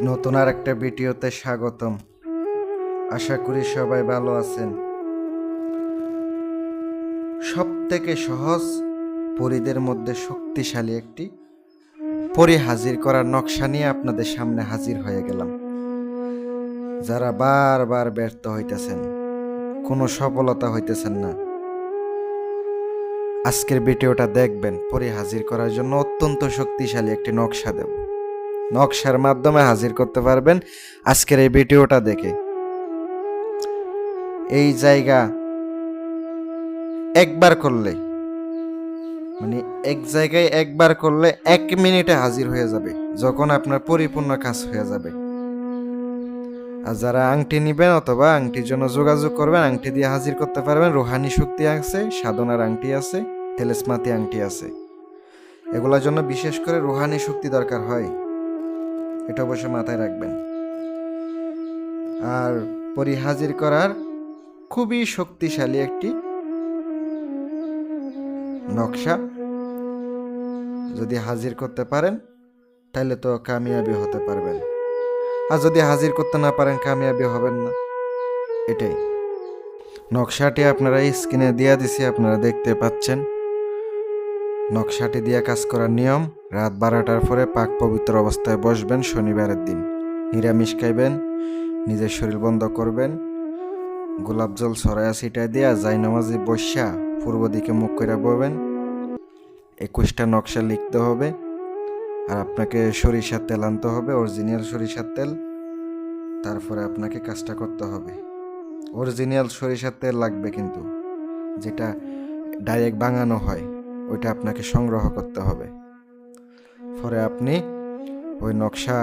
নতুন আর একটা ভিডিওতে স্বাগতম। আশা করি সবাই ভালো আছেন। সব থেকে সহজ পরীদের মধ্যে শক্তিশালী একটি পরী হাজির করার নকশা নিয়ে আপনাদের সামনে হাজির হয়ে গেলাম। যারা বারবার ব্যর্থ হইতেছেন, কোনো সফলতা হইতেছেন না, আজকের ভিডিওটা দেখবেন। পরী হাজির করার জন্য অত্যন্ত শক্তিশালী একটি নকশা দেব। নকশার মাধ্যমে হাজির করতে পারবেন আজকের এই ভিডিওটা দেখে। এই জায়গা একবার করলে এক জায়গায় একবার করলে 1 মিনিটে হাজির হয়ে যাবে, যখন আপনার পরিপূর্ণ কাজ হয়ে যাবে। আর যারা আংটি নেবেন অথবা আংটির জন্য যোগাযোগ করবেন, আংটি দিয়ে হাজির করতে পারবেন। রুহানি শক্তি আছে, সাধনার আংটি আছে, তেলেসমাতি আংটি আছে। এগুলোর জন্য বিশেষ করে রুহানি শক্তি দরকার হয়, এটা অবশ্যই মাথায় রাখবেন। আর পরী হাজির করার খুবই শক্তিশালী একটি নকশা। যদি হাজির করতে পারেন তাহলে তো কামিয়াবি হতে পারবেন, আর যদি হাজির করতে না পারেন কামিয়াবি হবেন না। এটাই নকশাটি আপনারা স্ক্রিনে দিয়ে দিছি, আপনারা দেখতে পাচ্ছেন। নকশাটি দিয়ে কাজ করার নিয়ম: রাত 12টার পরে পাক পবিত্র অবস্থায় বসবেন। শনিবারের দিন নিরামিষ খাইবেন, নিজের শরীর বন্ধ করবেন, গোলাপ জল ছড়ায়া ছিটায় দিয়া জায়নামাজি বসা পূর্ব দিকে মুখ করে বলবেন। 21টা নকশা লিখতে হবে, আর আপনাকে সরিষার তেল আনতে হবে, অরিজিনাল সরিষার তেল। তারপরে আপনাকে কাজটা করতে হবে। অরিজিনাল সরিষার তেল লাগবে, কিন্তু যেটা ডাইরেক্ট বাঙানো হয় ওইটা আপনাকে সংগ্রহ করতে হবে। পরে আপনি ওই নকশা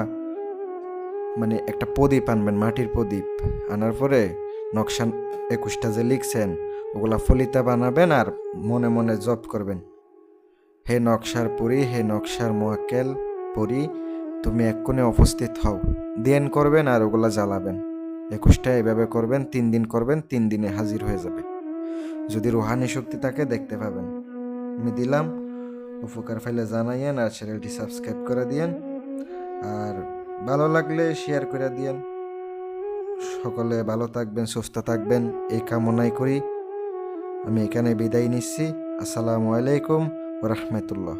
একটা প্রদীপ আনবেন, মাটির প্রদীপ আনার পরে নকশা 21টা যে লিখছেন ওগুলা ফলিতা বানাবেন, আর মনে মনে জপ করবেন, হে নকশার পরী, হে নকশার মোয়াক্কেল পরী, তুমি এক্ষুনি উপস্থিত হও। ধ্যান করবেন আর ওগুলা জ্বালাবেন। 21টা এভাবে করবেন, 3 দিন করবেন, 3 দিনে হাজির হয়ে যাবে। যদি রুহানি শক্তি থাকে দেখতে পাবেন। আমি দিলাম, উপকার পাইলে জানাইয়েন, আর চ্যানেলটি সাবস্ক্রাইব করে দিয়েন, আর ভালো লাগলে শেয়ার করে দিয়েন। সকলে ভালো থাকবেন, সুস্থ থাকবেন এই কামনাই করি। আমি এখানে বিদায় নিচ্ছি। আসসালামু আলাইকুম ওয়া রাহমাতুল্লাহ।